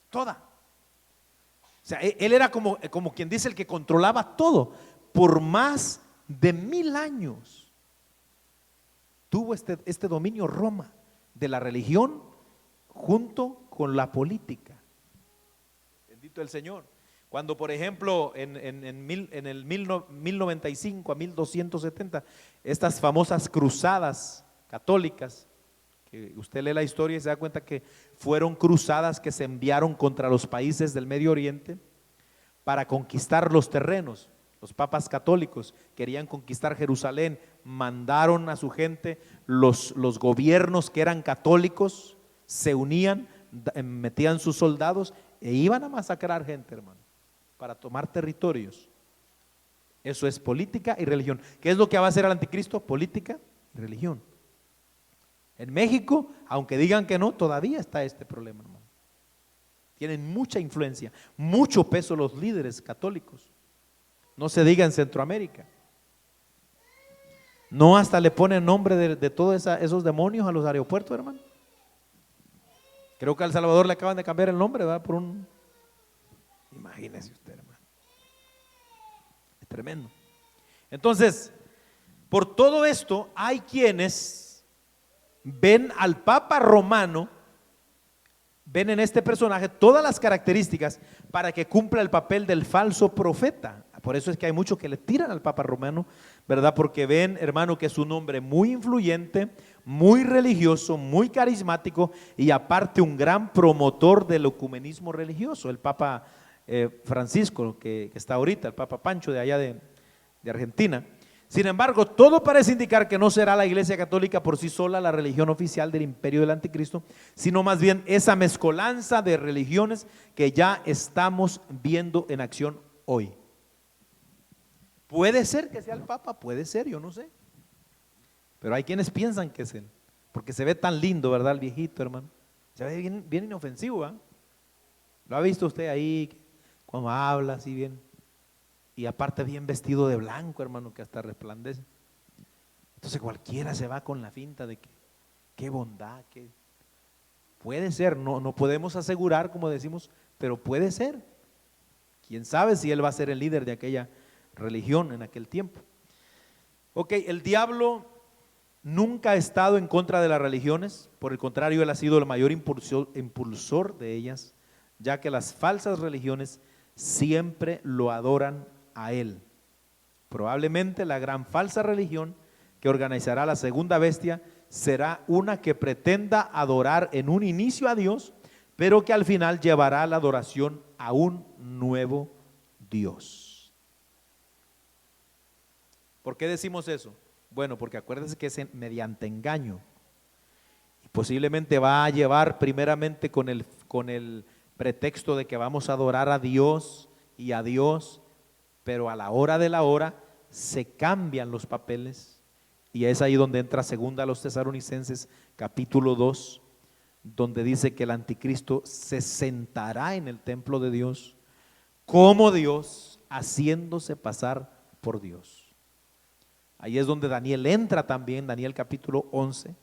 Toda. O sea, él era como quien dice el que controlaba todo. Por más de 1000 años tuvo este dominio Roma de la religión junto con la política. Bendito el Señor. Cuando, por ejemplo, en el 1095 a 1270, estas famosas cruzadas católicas, que usted lee la historia y se da cuenta que fueron cruzadas que se enviaron contra los países del Medio Oriente para conquistar los terrenos. Los papas católicos querían conquistar Jerusalén, mandaron a su gente, los gobiernos que eran católicos se unían, metían sus soldados e iban a masacrar gente, hermano, para tomar territorios. Eso es política y religión. ¿Qué es lo que va a hacer el anticristo? Política y religión. En México, aunque digan que no, todavía está este problema, hermano. Tienen mucha influencia, mucho peso los líderes católicos. No se diga en Centroamérica. No, hasta le ponen nombre de todos esos demonios a los aeropuertos, hermano. Creo que a El Salvador le acaban de cambiar el nombre, ¿verdad? Por un… Imagínese usted, hermano. Es tremendo. Entonces, por todo esto, hay quienes ven al Papa Romano, ven en este personaje todas las características para que cumpla el papel del falso profeta. Por eso es que hay muchos que le tiran al Papa Romano, ¿verdad? Porque ven, hermano, que es un hombre muy influyente, muy religioso, muy carismático y aparte un gran promotor del ecumenismo religioso. El Papa Francisco, que está ahorita, el Papa Pancho de allá de Argentina. Sin embargo, todo parece indicar que no será la Iglesia Católica por sí sola la religión oficial del imperio del anticristo, sino más bien esa mezcolanza de religiones que ya estamos viendo en acción hoy. Puede ser que sea el Papa, puede ser, yo no sé. Pero hay quienes piensan que es él, porque se ve tan lindo, ¿verdad? El viejito, hermano. Se ve bien, bien inofensivo, ¿eh? ¿Lo ha visto usted ahí cuando habla así bien? Y aparte bien vestido de blanco, hermano, que hasta resplandece. Entonces cualquiera se va con la finta de que qué bondad, que puede ser, no podemos asegurar, como decimos, pero puede ser. Quién sabe si él va a ser el líder de aquella religión en aquel tiempo. Ok, el diablo nunca ha estado en contra de las religiones, por el contrario, él ha sido el mayor impulsor de ellas, ya que las falsas religiones siempre lo adoran a él. Probablemente la gran falsa religión que organizará la segunda bestia será una que pretenda adorar en un inicio a Dios, pero que al final llevará la adoración a un nuevo Dios. ¿Por qué decimos eso? Bueno, porque acuérdense que es mediante engaño. Y posiblemente va a llevar primeramente con el pretexto de que vamos a adorar a Dios y a Dios, pero a la hora de la hora se cambian los papeles y es ahí donde entra segunda a los Tesalonicenses capítulo 2, donde dice que el anticristo se sentará en el templo de Dios como Dios, haciéndose pasar por Dios. Ahí es donde Daniel entra también, Daniel capítulo 11,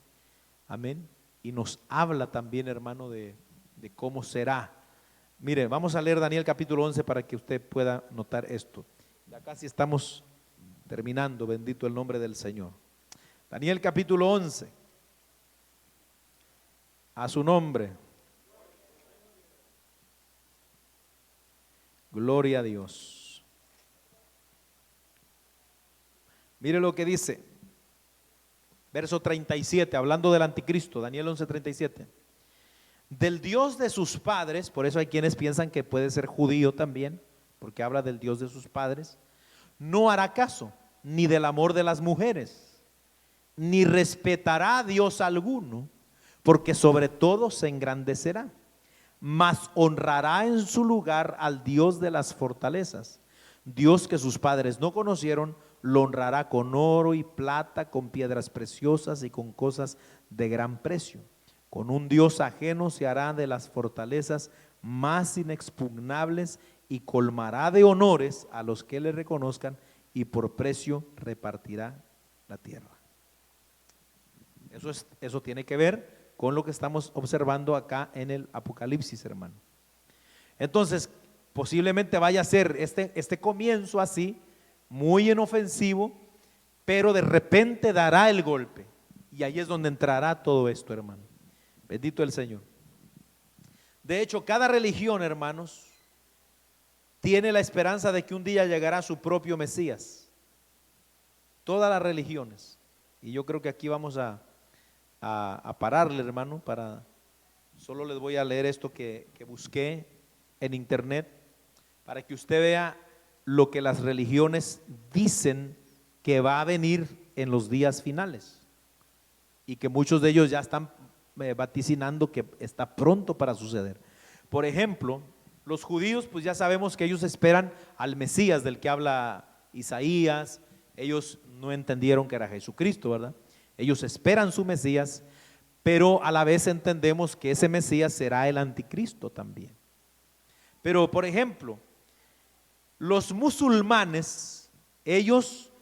amén, y nos habla también, hermano, de cómo será. Mire, vamos a leer Daniel capítulo 11 para que usted pueda notar esto. Ya casi estamos terminando, bendito el nombre del Señor. Daniel capítulo 11, a su nombre. Gloria a Dios. Mire lo que dice, verso 37, hablando del anticristo, Daniel 11:37. Del Dios de sus padres, por eso hay quienes piensan que puede ser judío también, porque habla del Dios de sus padres, no hará caso, ni del amor de las mujeres, ni respetará a Dios alguno, porque sobre todo se engrandecerá, mas honrará en su lugar al Dios de las fortalezas, Dios que sus padres no conocieron, lo honrará con oro y plata, con piedras preciosas y con cosas de gran precio. Con un Dios ajeno se hará de las fortalezas más inexpugnables y colmará de honores a los que le reconozcan y por precio repartirá la tierra. Eso tiene que ver con lo que estamos observando acá en el Apocalipsis, hermano. Entonces, posiblemente vaya a ser este comienzo así, muy inofensivo, pero de repente dará el golpe. Y ahí es donde entrará todo esto, hermano. Bendito el Señor. De hecho, cada religión, hermanos, tiene la esperanza de que un día llegará su propio Mesías. Todas las religiones. Y yo creo que aquí vamos a pararle, hermano, solo les voy a leer esto que busqué en internet, para que usted vea lo que las religiones dicen que va a venir en los días finales, y que muchos de ellos ya están vaticinando que está pronto para suceder. Por ejemplo, los judíos, pues ya sabemos que ellos esperan al Mesías del que habla Isaías. Ellos no entendieron que era Jesucristo, ¿verdad? Ellos esperan su Mesías, pero a la vez entendemos que ese Mesías será el anticristo también. Pero, por ejemplo, los musulmanes, ellos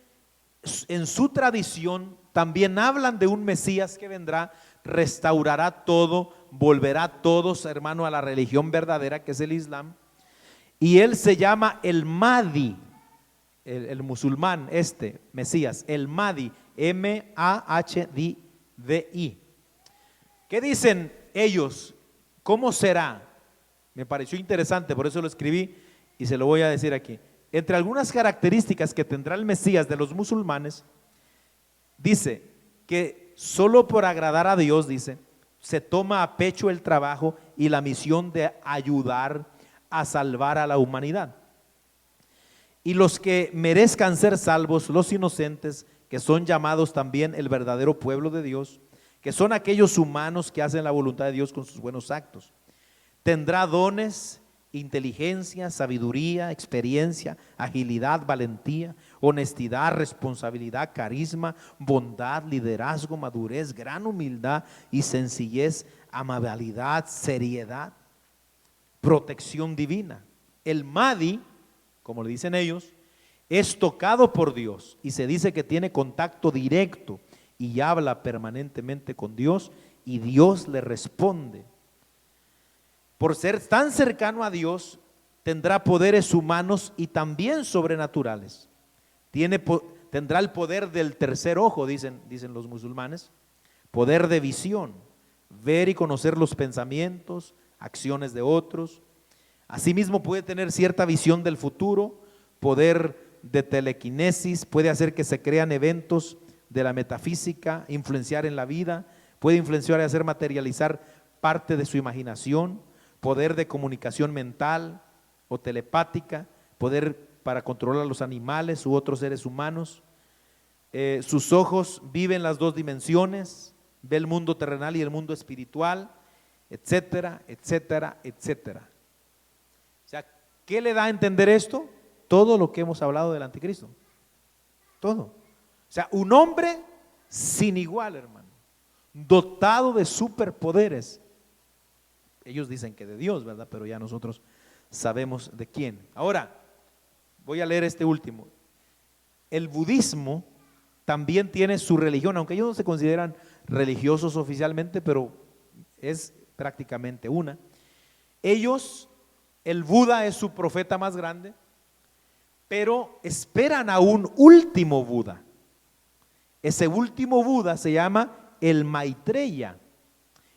en su tradición también hablan de un Mesías que vendrá, restaurará todo, volverá a todos, hermano, a la religión verdadera que es el Islam. Y él se llama el Mahdi, el musulmán, Mesías, el Mahdi, M-A-H-D-I. ¿Qué dicen ellos? ¿Cómo será? Me pareció interesante, por eso lo escribí y se lo voy a decir aquí. Entre algunas características que tendrá el Mesías de los musulmanes, dice que solo por agradar a Dios, dice, se toma a pecho el trabajo y la misión de ayudar a salvar a la humanidad. Y los que merezcan ser salvos, los inocentes, que son llamados también el verdadero pueblo de Dios, que son aquellos humanos que hacen la voluntad de Dios con sus buenos actos. Tendrá dones, inteligencia, sabiduría, experiencia, agilidad, valentía, honestidad, responsabilidad, carisma, bondad, liderazgo, madurez, gran humildad y sencillez, amabilidad, seriedad, protección divina. El Mahdi, como le dicen ellos, es tocado por Dios y se dice que tiene contacto directo y habla permanentemente con Dios y Dios le responde. Por ser tan cercano a Dios, tendrá poderes humanos y también sobrenaturales. Tendrá el poder del tercer ojo, dicen los musulmanes, poder de visión, ver y conocer los pensamientos, acciones de otros. Asimismo puede tener cierta visión del futuro, poder de telequinesis, puede hacer que se crean eventos de la metafísica, influenciar en la vida, puede influenciar y hacer materializar parte de su imaginación, poder de comunicación mental o telepática, poder para controlar a los animales u otros seres humanos. Sus ojos viven las dos dimensiones, ve el mundo terrenal y el mundo espiritual, etcétera, etcétera, etcétera. O sea, ¿qué le da a entender esto? Todo lo que hemos hablado del anticristo. Todo. O sea, un hombre sin igual, hermano, dotado de superpoderes. Ellos dicen que de Dios, ¿verdad? Pero ya nosotros sabemos de quién. Ahora, voy a leer este último. El budismo también tiene su religión, aunque ellos no se consideran religiosos oficialmente, pero es prácticamente una. Ellos, el Buda es su profeta más grande, pero esperan a un último Buda. Ese último Buda se llama el Maitreya.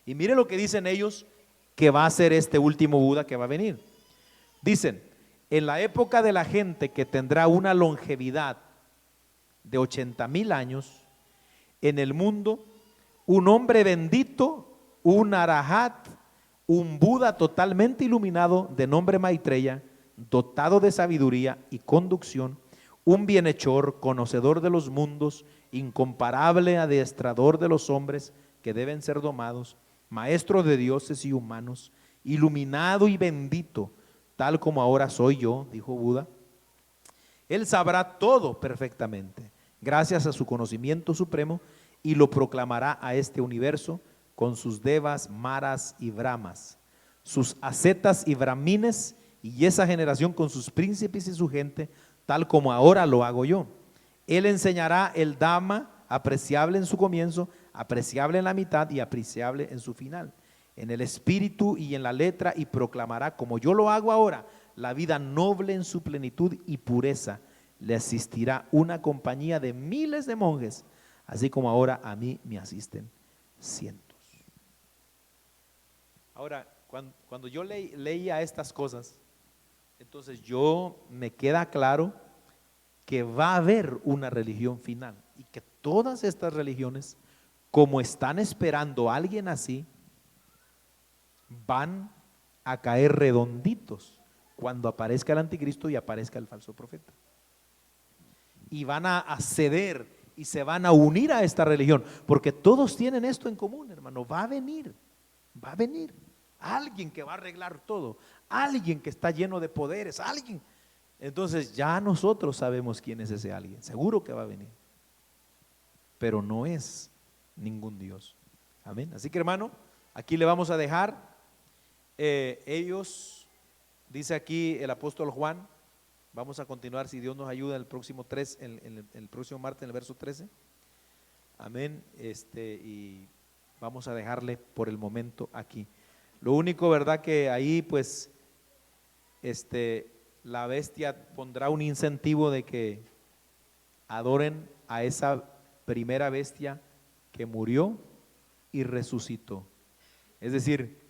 Y mire lo que dicen ellos que va a ser este último Buda que va a venir. Dicen, en la época de la gente que tendrá una longevidad de 80,000 años, en el mundo, un hombre bendito, un arahat, un Buda totalmente iluminado de nombre Maitreya, dotado de sabiduría y conducción, un bienhechor, conocedor de los mundos, incomparable adiestrador de los hombres que deben ser domados, maestro de dioses y humanos, iluminado y bendito, tal como ahora soy yo, dijo Buda. Él sabrá todo perfectamente, gracias a su conocimiento supremo, y lo proclamará a este universo con sus devas, maras y brahmas, sus ascetas y brahmines, y esa generación con sus príncipes y su gente, tal como ahora lo hago yo. Él enseñará el Dhamma, apreciable en su comienzo, apreciable en la mitad y apreciable en su final, en el espíritu y en la letra, y proclamará, como yo lo hago ahora, la vida noble en su plenitud y pureza. Le asistirá una compañía de miles de monjes, así como ahora a mí me asisten cientos. Ahora, cuando yo leía estas cosas, entonces yo me queda claro que va a haber una religión final y que todas estas religiones, como están esperando a alguien así, van a caer redonditos cuando aparezca el anticristo y aparezca el falso profeta. Y van a ceder y se van a unir a esta religión, porque todos tienen esto en común, hermano. Va a venir alguien que va a arreglar todo, alguien que está lleno de poderes, alguien. Entonces ya nosotros sabemos quién es ese alguien, seguro que va a venir, pero no es ningún Dios. Amén. Así que, hermano, aquí le vamos a dejar. Ellos, dice aquí el apóstol Juan, vamos a continuar si Dios nos ayuda el próximo el próximo martes en el verso 13. Amén. Y vamos a dejarle por el momento aquí. Lo único, verdad, que ahí pues la bestia pondrá un incentivo de que adoren a esa primera bestia que murió y resucitó. Es decir,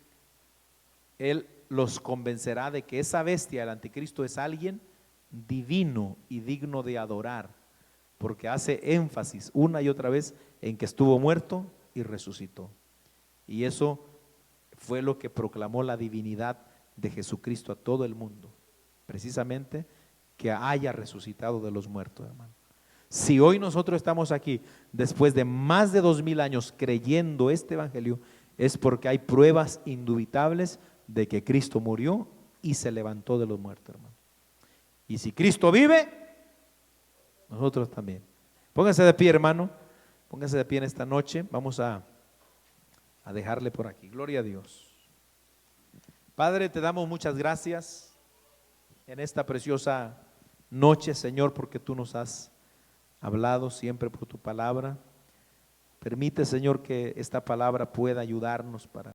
él los convencerá de que esa bestia, el anticristo, es alguien divino y digno de adorar, porque hace énfasis una y otra vez en que estuvo muerto y resucitó. Y eso fue lo que proclamó la divinidad de Jesucristo a todo el mundo, precisamente que haya resucitado de los muertos, hermano. Si hoy nosotros estamos aquí después de más de 2000 años creyendo este evangelio, es porque hay pruebas indubitables de que Cristo murió y se levantó de los muertos, hermano. Y si Cristo vive, nosotros también. Pónganse de pie, hermano, pónganse de pie en esta noche. Vamos a dejarle por aquí. Gloria a Dios. Padre, te damos muchas gracias en esta preciosa noche, Señor, porque tú nos has hablado siempre por tu palabra. Permite, Señor, que esta palabra pueda ayudarnos para